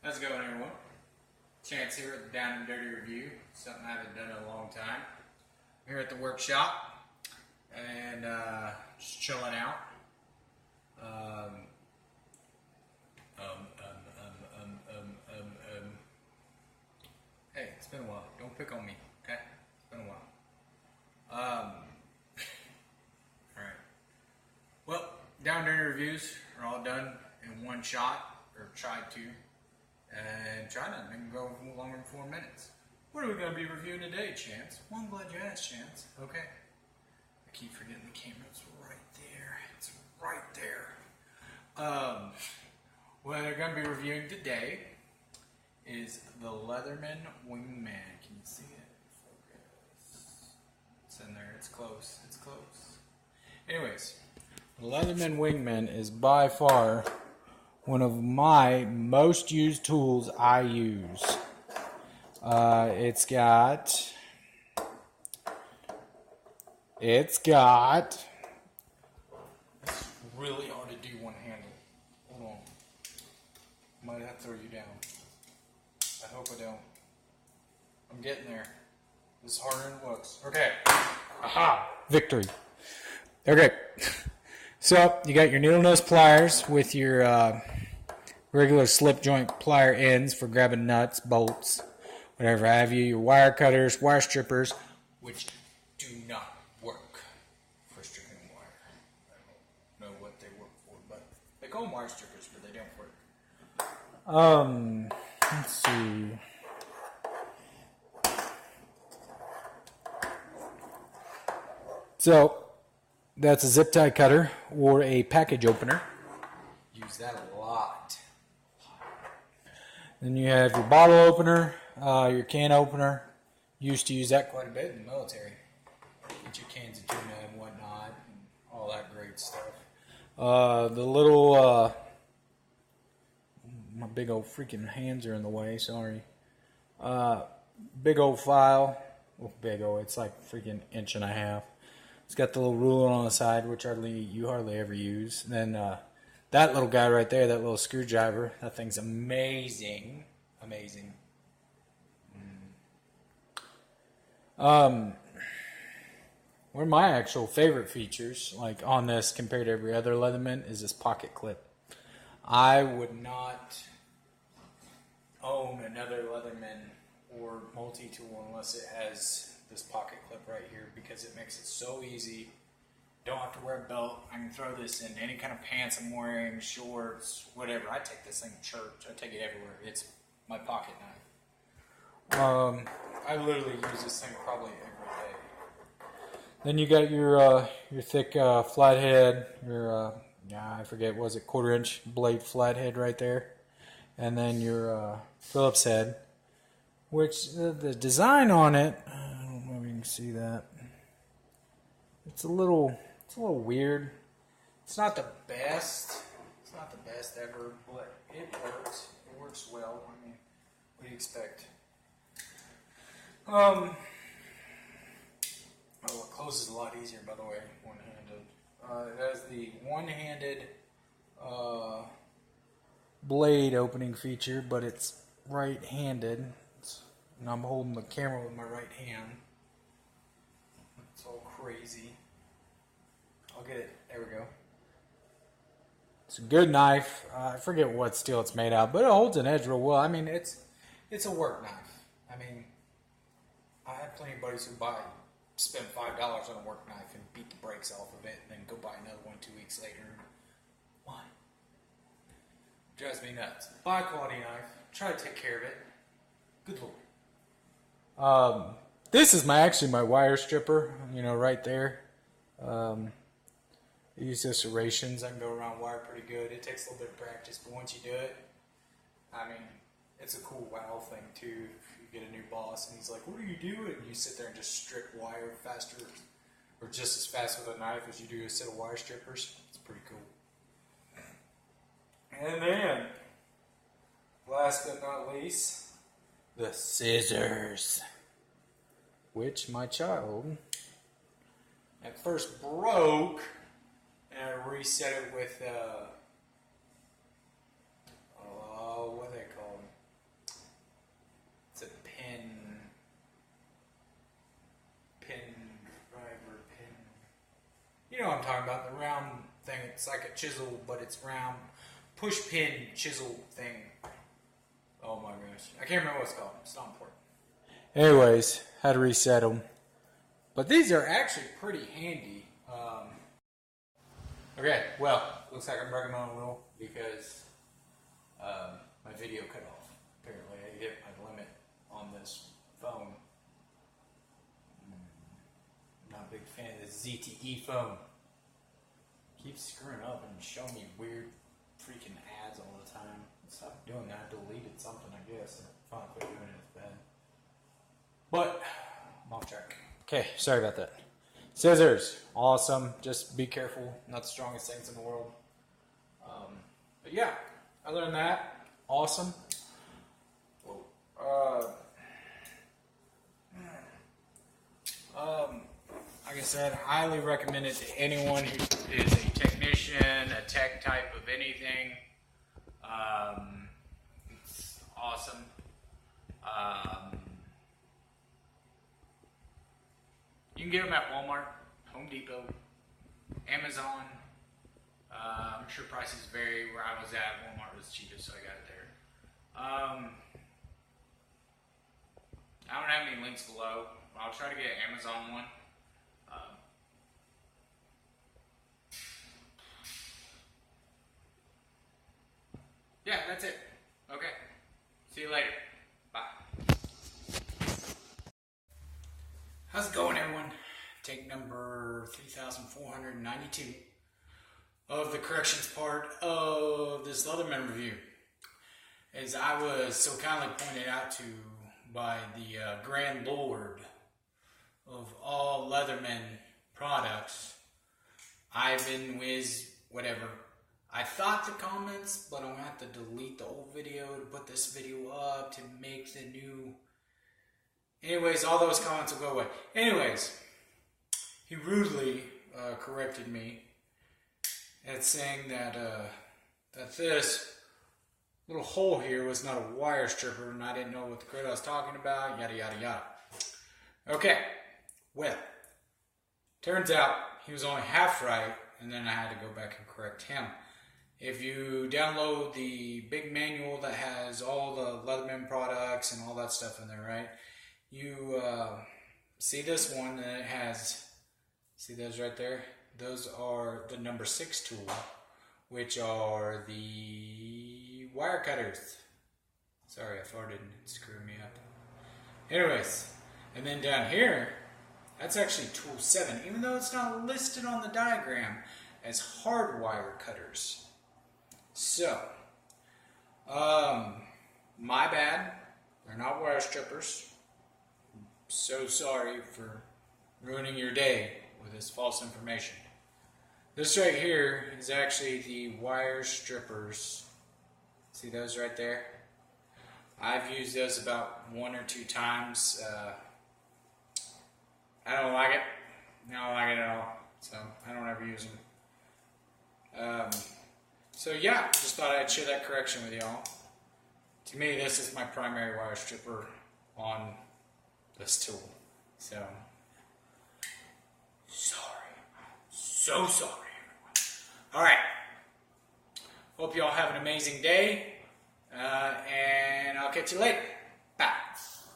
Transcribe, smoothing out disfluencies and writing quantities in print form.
How's it going, everyone? Chance here at the Down and Dirty Review. Something I haven't done in a long time. I'm here at the workshop and just chilling out. Hey, it's been a while. Don't pick on me, okay? It's been a while. Alright. Well, Down and Dirty Reviews are all done in one shot, or tried to. And try not to make them go longer than 4 minutes. What are we going to be reviewing today, Chance? Well, I'm glad you asked, Chance. Okay. I keep forgetting the camera's right there. It's right there. What I'm going to be reviewing today is the Leatherman Wingman. Can you see it? Focus. It's in there. It's close. It's close. Anyways, the Leatherman Wingman is by far one of my most used tools I use. It's really hard to do one-handed. Hold on. Might have to throw you down. I hope I don't. I'm getting there. This is harder than it looks. Okay. Aha! Victory. Okay. So, you got your needle nose pliers with your regular slip joint plier ends for grabbing nuts, bolts, whatever have you. Your wire cutters, wire strippers, which do not work for stripping wire. I don't know what they work for, but they call them wire strippers, but they don't work. Let's see. So, that's a zip tie cutter or a package opener. Use that a lot. Then you have your bottle opener, your can opener. Used to use that quite a bit in the military. Get your cans of tuna and whatnot, and all that great stuff. The little, my big old freaking hands are in the way, sorry. Big old file. Well, big old, it's like freaking 1.5 inches. It's got the little ruler on the side, which you hardly ever use. And then that little guy right there, that little screwdriver, that thing's amazing. Amazing. One of my actual favorite features, like on this compared to every other Leatherman, is this pocket clip. I would not own another Leatherman or multi-tool unless it has this pocket clip right here, because it makes it so easy. Don't have to wear a belt. I can throw this in any kind of pants I'm wearing, shorts, whatever. I take this thing to church. I take it everywhere. It's my pocket knife. I literally use this thing probably every day. Then you got your thick flathead, your I forget, was it 1/4 inch blade flathead right there, and then your Phillips head, which the design on it, I don't know if you can see that. It's a little weird. It's not the best. It's not the best ever, but it works. It works well. I mean, what do you expect? Oh, it closes a lot easier, by the way, one-handed. It has the one-handed blade opening feature, but it's right-handed. And I'm holding the camera with my right hand. It's all crazy. I'll get it. There we go. It's a good knife. I forget what steel it's made out, but it holds an edge real well. I mean, it's a work knife. I mean, I have plenty of buddies who spend $5 on a work knife and beat the brakes off of it, and then go buy another one 2 weeks later. Why? Drives me nuts. Buy a quality knife. Try to take care of it. Good Lord. This is actually my wire stripper, right there. I use this serrations. I can go around wire pretty good. It takes a little bit of practice, but once you do it, I mean, it's a cool wow thing too. If you get a new boss and he's like, "What are you doing?" And you sit there and just strip wire faster, or just as fast with a knife as you do a set of wire strippers. It's pretty cool. And then, last but not least, the scissors, which my child at first broke, and I reset it with what do they call them? You know what I'm talking about, the round thing. It's like a chisel, but it's round. Push pin chisel thing. Oh my gosh. I can't remember what it's called. It's not important. Anyways, had to reset them. But these are actually pretty handy. Okay, well, looks like I'm breaking my own rule because my video cut off. Apparently, I hit my limit on this phone. Not a big fan of this ZTE phone. Keeps screwing up and showing me weird freaking ads all the time. Stop doing that. I deleted something, I guess. And finally quit doing it. It's bad. But I'm off track. Okay, sorry about that. Scissors, awesome. Just be careful. Not the strongest things in the world. But yeah, other than that, awesome. Like I said, highly recommend it to anyone who is a technician, a tech type of anything. It's awesome. You can get them at Walmart, Home Depot, Amazon. I'm sure prices vary. Where I was at, Walmart was cheapest, so I got it there. I don't have any links below. I'll try to get an Amazon one. Yeah, that's it. Okay. See you later. Bye. How's it going, everyone? Take number 3,492 of the corrections part of this Leatherman review. As I was so kindly pointed out to by the Grand Lord of all Leatherman products, Ivan Wiz, whatever. I thought the comments, but I'm going to have to delete the old video to put this video up to make the new. Anyways, all those comments will go away. Anyways, he rudely corrected me at saying that that this little hole here was not a wire stripper, and I didn't know what the crap I was talking about, yada yada yada. Okay, well, turns out he was only half right, and then I had to go back and correct him. If you download the big manual that has all the Leatherman products and all that stuff in there, right? You see this one that it has, see those right there? Those are the number 6 tool, which are the wire cutters. Sorry, I farted and it screwed me up. Anyways, and then down here, that's actually tool 7, even though it's not listed on the diagram as hard wire cutters. So, my bad. They're not wire strippers. So sorry for ruining your day with this false information. This right here is actually the wire strippers. See those right there? I've used those about 1 or 2 times. I don't like it. I don't like it at all. So I don't ever use them. So yeah, just thought I'd share that correction with y'all. To me, this is my primary wire stripper on this tool. So, sorry. So sorry, everyone. Alright. Hope y'all have an amazing day. And I'll catch you later.